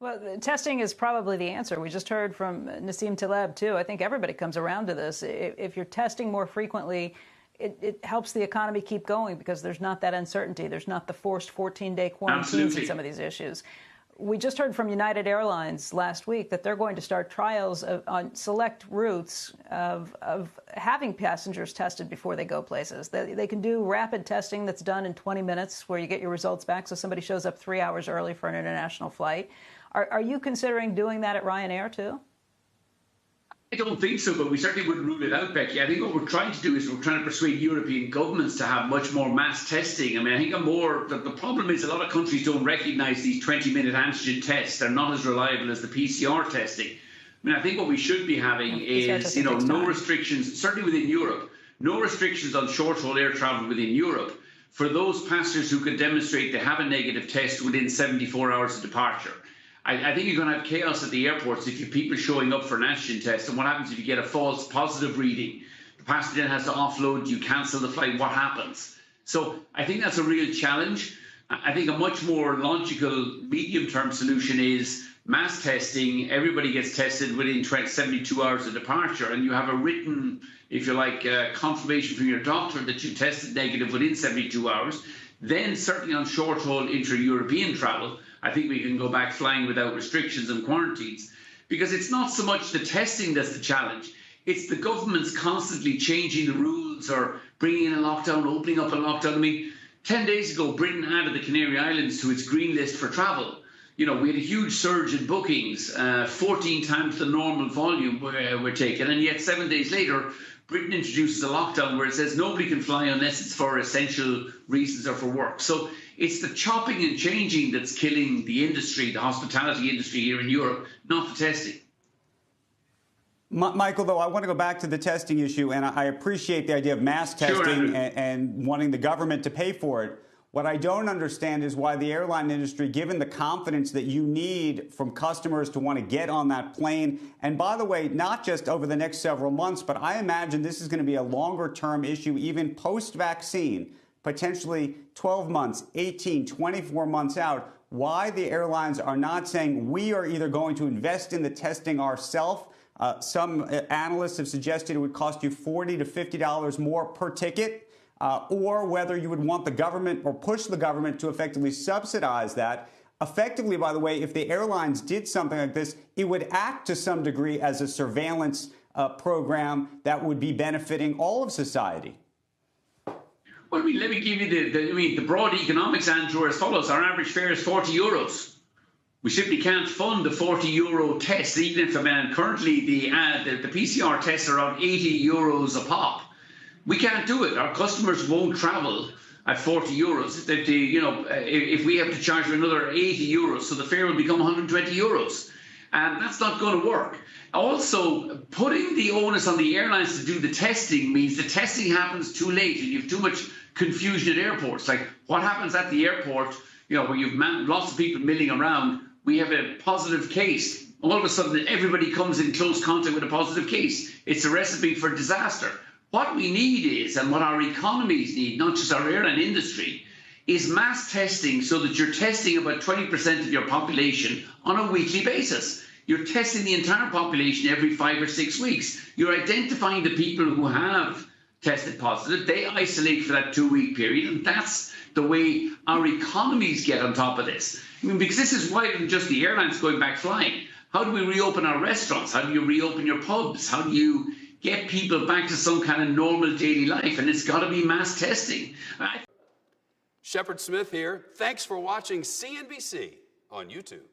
Well, testing is probably the answer. We just heard from Nassim Taleb, too. I think everybody comes around to this. If you're testing more frequently, it helps the economy keep going because there's not that uncertainty. There's not the forced 14-day quarantines and some of these issues. We just heard from United Airlines last week that they're going to start trials on select routes of having passengers tested before they go places. They can do rapid testing that's done in 20 minutes where you get your results back. So somebody shows up 3 hours early for an international flight. Are you considering doing that at Ryanair, too? I don't think so, but we certainly wouldn't rule it out, Becky. I think what we're trying to do is we're trying to persuade European governments to have much more mass testing. I mean, I think the problem is a lot of countries don't recognise these 20-minute antigen tests. They're not as reliable as the PCR testing. I mean, I think what we should be having is, no restrictions, certainly within Europe, no restrictions on short-haul air travel within Europe for those passengers who can demonstrate they have a negative test within 74 hours of departure. I think you're going to have chaos at the airports if you have people showing up for an antigen test. And what happens if you get a false positive reading? The passenger then has to offload, you cancel the flight, what happens? So I think that's a real challenge. I think a much more logical medium-term solution is mass testing. Everybody gets tested within 72 hours of departure, and you have a written, if you like, confirmation from your doctor that you tested negative within 72 hours. Then certainly on short-haul intra-European travel, I think we can go back flying without restrictions and quarantines, because it's not so much the testing that's the challenge. It's the governments constantly changing the rules or bringing in a lockdown, opening up a lockdown. I mean, 10 days ago, Britain added the Canary Islands to its green list for travel. We had a huge surge in bookings, 14 times the normal volume we're taking, and yet 7 days later, Britain introduces a lockdown where it says nobody can fly unless it's for essential reasons or for work. So it's the chopping and changing that's killing the industry, the hospitality industry here in Europe, not the testing. Michael, though, I want to go back to the testing issue, and I appreciate the idea of mass testing and wanting the government to pay for it. What I don't understand is why the airline industry, given the confidence that you need from customers to want to get on that plane, and by the way, not just over the next several months, but I imagine this is going to be a longer-term issue, even post-vaccine, potentially 12 months, 18, 24 months out, why the airlines are not saying we are either going to invest in the testing ourselves. Some analysts have suggested it would cost you $40 to $50 more per ticket. Or whether you would want the government or push the government to effectively subsidize that. Effectively, by the way, if the airlines did something like this, it would act to some degree as a surveillance program that would be benefiting all of society. Well, let me give you the broad economics, Andrew, as follows. Our average fare is 40 euros. We simply can't fund the 40 euro test, even if currently the PCR tests are around 80 euros a pop. We can't do it. Our customers won't travel at 40 euros. If we have to charge them another 80 euros, so the fare will become 120 euros. And that's not going to work. Also, putting the onus on the airlines to do the testing means the testing happens too late and you have too much confusion at airports. Like what happens at the airport, where you've lots of people milling around, we have a positive case. All of a sudden, everybody comes in close contact with a positive case. It's a recipe for disaster. What we need is, and what our economies need, not just our airline industry, is mass testing so that you're testing about 20% of your population on a weekly basis. You're testing the entire population every 5 or 6 weeks. You're identifying the people who have tested positive. They isolate for that 2-week period, and that's the way our economies get on top of this. I mean, because this is wider than just the airlines going back flying. How do we reopen our restaurants? How do you reopen your pubs? How do you get people back to some kind of normal daily life? And it's got to be mass testing. Shepard Smith here. Thanks for watching CNBC on YouTube.